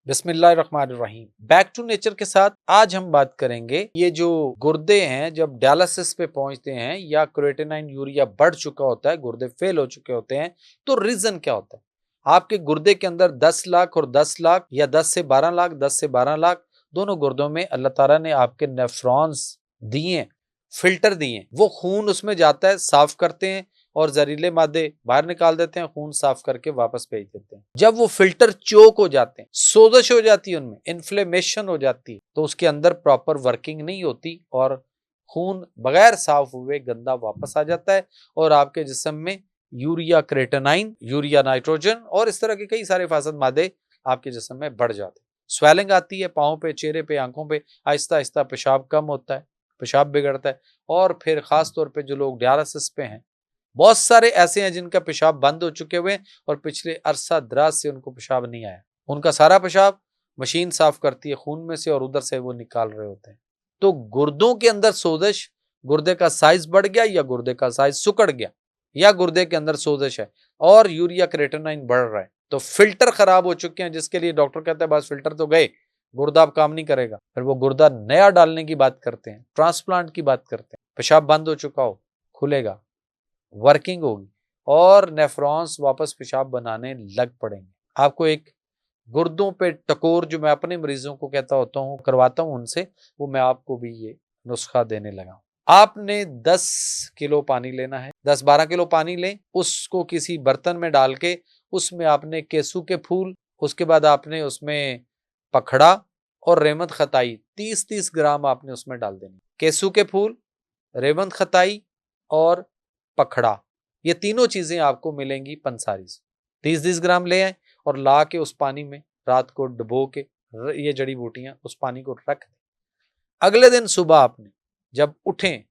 बिस्मिल्लाहिर्रहमानिर्रहीम। Back to nature के साथ आज हम बात करेंगे ये जो गुर्दे हैं जब डायलिसिस पे पहुंचते हैं या क्रिएटिनिन यूरिया बढ़ चुका होता है, गुर्दे फेल हो चुके होते हैं, तो रीजन क्या होता है? आपके गुर्दे के अंदर 10 लाख और 10 लाख या 10 से 12 लाख, 10 से 12 लाख दोनों गुर्दों में अल्लाह ताला ने आपके नेफ्रॉन्स दिए, फिल्टर दिए। वो खून उसमें जाता है, साफ करते हैं और जहरीले मादे बाहर निकाल देते हैं, खून साफ करके वापस भेज देते हैं। जब वो फिल्टर चोक हो जाते हैं, सोजश हो जाती है, उनमें इन्फ्लेमेशन हो जाती है, तो उसके अंदर प्रॉपर वर्किंग नहीं होती और खून बगैर साफ हुए गंदा वापस आ जाता है और आपके जिस्म में यूरिया क्रेटिनाइन, यूरिया नाइट्रोजन और इस तरह के कई सारे फासद मादे आपके जिस्म में बढ़ जाते हैं। स्वेलिंग आती है पाँव पे, चेहरे पे, आंखों पे, आहिस्ता आहिस्ता पेशाब कम होता है, पेशाब बिगड़ता है। और फिर खास तौर पे जो लोग डायलिसिस पे हैं, बहुत सारे ऐसे हैं जिनका पेशाब बंद हो चुके हुए हैं और पिछले अरसा दराज से उनको पेशाब नहीं आया। उनका सारा पेशाब मशीन साफ करती है खून में से और उधर से वो निकाल रहे होते हैं। तो गुर्दों के अंदर सोजश, गुर्दे का साइज बढ़ गया या गुर्दे का साइज सुकड़ गया या गुर्दे के अंदर सोजश है और यूरिया क्रेटिनाइन बढ़ रहा है, तो फिल्टर खराब हो चुके हैं, जिसके लिए डॉक्टर कहता है बस फिल्टर तो गए, गुर्दा अब काम नहीं करेगा। फिर वो गुर्दा नया डालने की बात करते हैं, ट्रांसप्लांट की बात करते हैं। पेशाब बंद हो चुका हो, खुलेगा, वर्किंग होगी और नेफ्रॉन्स वापस पेशाब बनाने लग पड़ेंगे। आपको एक गुर्दों पे टकोर जो मैं अपने मरीजों को कहता होता हूँ, करवाता हूँ उनसे, वो मैं आपको भी ये नुस्खा देने लगा हूँ। आपने 10 किलो पानी लेना है, 10-12 किलो पानी लें, उसको किसी बर्तन में डाल के उसमें आपने केसू के फूल, उसके बाद आपने उसमें पखड़ा और रेमत खताई 30-30 ग्राम आपने उसमें डाल देनी। केसू के फूल, रेवंत खताई और पखड़ा, ये तीनों चीजें आपको मिलेंगी पंसारी से। 30-30 ग्राम ले आए और ला के उस पानी में रात को डुबो के ये जड़ी बूटियां उस पानी को रख दें। अगले दिन सुबह आपने जब उठें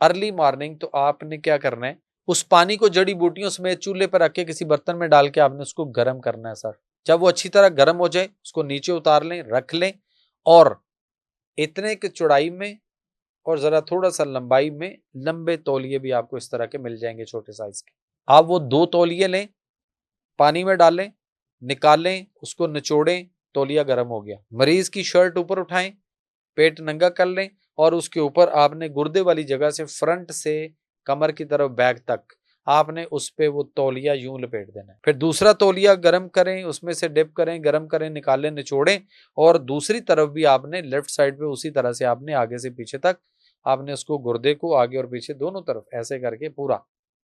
अर्ली मॉर्निंग, तो आपने क्या करना है, उस पानी को जड़ी बूटियों समेत चूल्हे पर रख के किसी बर्तन में डाल के आपने उसको गर्म करना है सर। जब वो अच्छी तरह गर्म हो जाए उसको नीचे उतार लें, रख लें और इतने की चौड़ाई में और जरा थोड़ा सा लंबाई में लंबे तौलिए भी आपको इस तरह के मिल जाएंगे छोटे साइज के। आप वो 2 तौलिए लें, पानी में डालें, निकालें, उसको निचोड़ें, तौलिया गर्म हो गया। मरीज की शर्ट ऊपर उठाएं, पेट नंगा कर लें और उसके ऊपर आपने गुर्दे वाली जगह से फ्रंट से कमर की तरफ बैक तक आपने उस पे वो तौलिया यूं लपेट देना है। फिर दूसरा तौलिया गर्म करें, उसमें से डिप करें, गर्म करें, निकालें, निचोड़ें और दूसरी तरफ भी आपने लेफ्ट साइड पे उसी तरह से आपने आगे से पीछे तक आपने उसको गुर्दे को आगे और पीछे दोनों तरफ ऐसे करके पूरा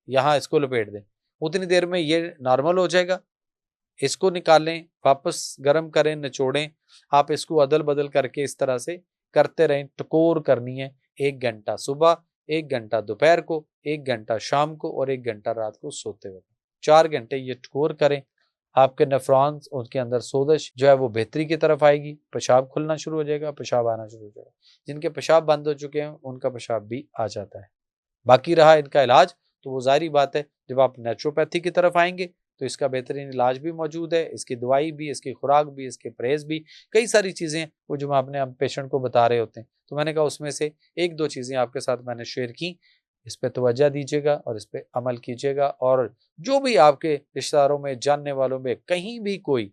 यहाँ इसको लपेट दें। उतनी देर में ये नॉर्मल हो जाएगा। इसको निकालें, वापस गर्म करें, निचोड़ें। आप इसको अदल बदल करके इस तरह से करते रहें। टकोर करनी है 1 घंटा सुबह, 1 घंटा दोपहर को, 1 घंटा शाम को और 1 घंटा रात को सोते हुए। 4 घंटे ये टकोर करें। आपके नेफ्रॉन्स, उनके अंदर सोजश जो है वो बेहतरी की तरफ आएगी, पेशाब खुलना शुरू हो जाएगा, पेशाब आना शुरू हो जाएगा। जिनके पेशाब बंद हो चुके हैं उनका पेशाब भी आ जाता है। बाकी रहा इनका इलाज, तो वो जाहिर बात है जब आप नेचुरोपैथी की तरफ आएंगे तो इसका बेहतरीन इलाज भी मौजूद है, इसकी दवाई भी, इसकी खुराक भी, इसके परहेज भी, कई सारी चीज़ें वो जो हम अपने पेशेंट को बता रहे होते हैं। तो मैंने कहा उसमें से 1-2 चीज़ें आपके साथ मैंने शेयर की, इस पे तवज्जो दीजिएगा और इस पे अमल कीजिएगा। और जो भी आपके रिश्तेदारों में, जानने वालों में कहीं भी कोई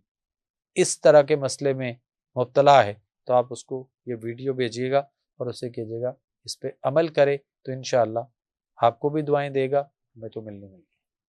इस तरह के मसले में मुब्तला है तो आप उसको ये वीडियो भेजिएगा और उससे कीजिएगा इस पे अमल करे, तो इंशाअल्लाह आपको भी दुआएं देगा, हमें तो मिलने मिलेगी।